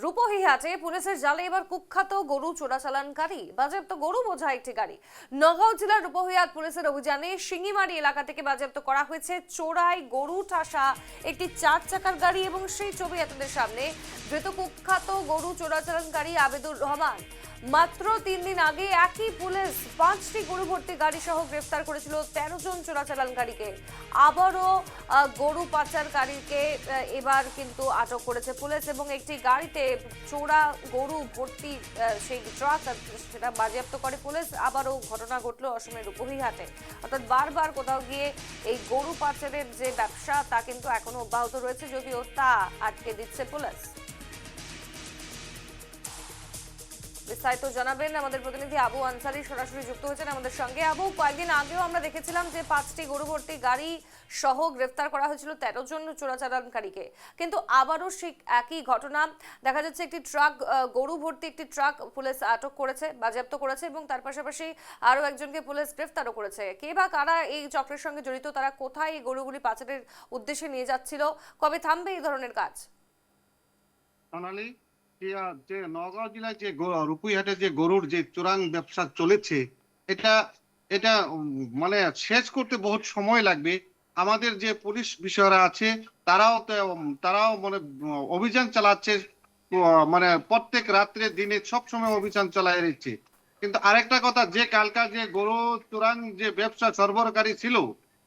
রূপহিহাটে পুলিশের জালে এবার কুখ্যাত গরু চোরাচালানকারী, বাজেয়াপ্ত গরু বোঝা একটি গাড়ি। নগাঁও জেলার রূপহিহাট পুলিশের অভিযানে শিঙিমারি এলাকা থেকে বাজেয়াপ্ত করা হয়েছে চোরাই গরু ঠাসা একটি 4 চাকার গাড়ি এবং সেই ছবি আপনাদের সামনে। ধৃত কুখ্যাত গরু চোরাচালানকারী আবেদুর রহমান মাত্র 3 দিন আগে একই পুলিশ 5টি গরু ভর্তি গাড়ি সহ গ্রেফতার করেছিল 13 জন চোরাচালানকারীকে। আবারও গরু পাচারকারীকে এবার কিন্তু আটক করেছে পুলিশ এবং একটি গাড়িতে চোরা গরু ভর্তি সেই ট্রাক সেটা বাজেয়াপ্ত করে পুলিশ। আবারও ঘটনা ঘটলো অসমের রূপহিহাটে। অর্থাৎ বারবার কোথাও গিয়ে এই গরু পাচারের যে ব্যবসা তা কিন্তু এখনো অব্যাহত রয়েছে, যদিও তা আটকে দিচ্ছে পুলিশ। বিস্তারিত জানাবেন আমাদের প্রতিনিধি আবু আনসারি, সরাসরি যুক্ত হয়েছেন আমাদের সঙ্গে। আবু, কয়েকদিন আগেও আমরা দেখেছিলাম যে 5টি গরু ভর্তি গাড়ি সহ গ্রেফতার করা হয়েছিল 13 জন চোরাচালানকারীকে, কিন্তু আবারও সেই একই ঘটনা দেখা যাচ্ছে। একটি ট্রাক, গরু ভর্তি একটি ট্রাক পুলিশ আটক করেছে, বাজেয়াপ্ত করেছে এবং তার পাশাপাশি আরো একজনকে পুলিশ গ্রেফতারও করেছে। কে বা কারা এই চক্রের সঙ্গে জড়িত, তারা কোথায় এই গরুগুলি পাচারের উদ্দেশ্যে নিয়ে যাচ্ছিল, কবে থামবে এই ধরনের কাজ? যে নগাঁও জেলায় যে রূপহিহাটে যে গরুর যে চোরাং ব্যবসা চলেছে, এটা এটা মানে শেষ করতে বহুত সময় লাগবে। আমাদের যে পুলিশ বিষয়রা আছে তারাও মানে অভিযান চালাচ্ছে, মানে প্রত্যেক রাত্রে দিনে সব সময় অভিযান চালায় রয়েছে। কিন্তু আরেকটা কথা, যে কালকা যে গরু চোরাং যে ব্যবসা সরবরাহকারী ছিল,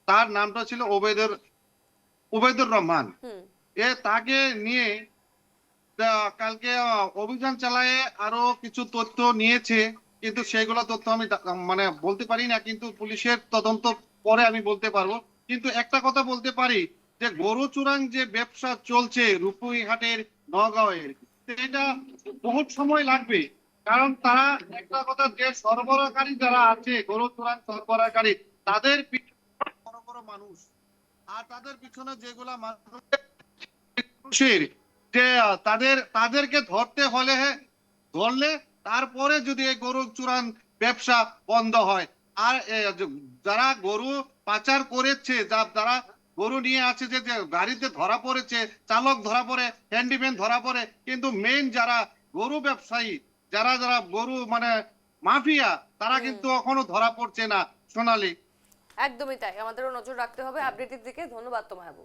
তার নামটা ছিল ওবেদুর রহমান। তাকে নিয়ে কালকে অভিযান চালায় আরো কিছু তথ্য নিয়েছে, কিন্তু সেগুলো তথ্য আমি মানে বলতে পারি না, কিন্তু পুলিশের তদন্ত পরে আমি বলতে পারবো। কিন্তু একটা কথা বলতে পারি যে গরু চোরাং যে ব্যবসা চলছে রূপহিহাটের নগাঁওয়ের, এটা বহুত সময় লাগবে। কারণ তারা একটা কথা, যে সরবরাহকারী যারা আছে গরু চোরাং সরবরাহকারী, তাদের বড় বড় মানুষ, আর তাদের পিছনে যেগুলা মানুষের যে তাদেরকে ধরলে তারপরে যদি এই গরু চোরাং ব্যবসা বন্ধ হয়। আর যারা গরু পাচার করেছে, যারা গরু নিয়ে আছে, যে গাড়িতে ধরা পড়েছে, চালক ধরা পড়ে, হ্যান্ডিম্যান ধরা পড়ে, কিন্তু মেইন যারা গরু ব্যবসায়ী, যারা যারা গরু মানে মাফিয়া, তারা কিন্তু এখনো ধরা পড়ছে না। সোনালী, একদমই তাই, আমাদেরও নজর রাখতে হবে আপডেটের দিকে। ধন্যবাদ তোমায় আবু।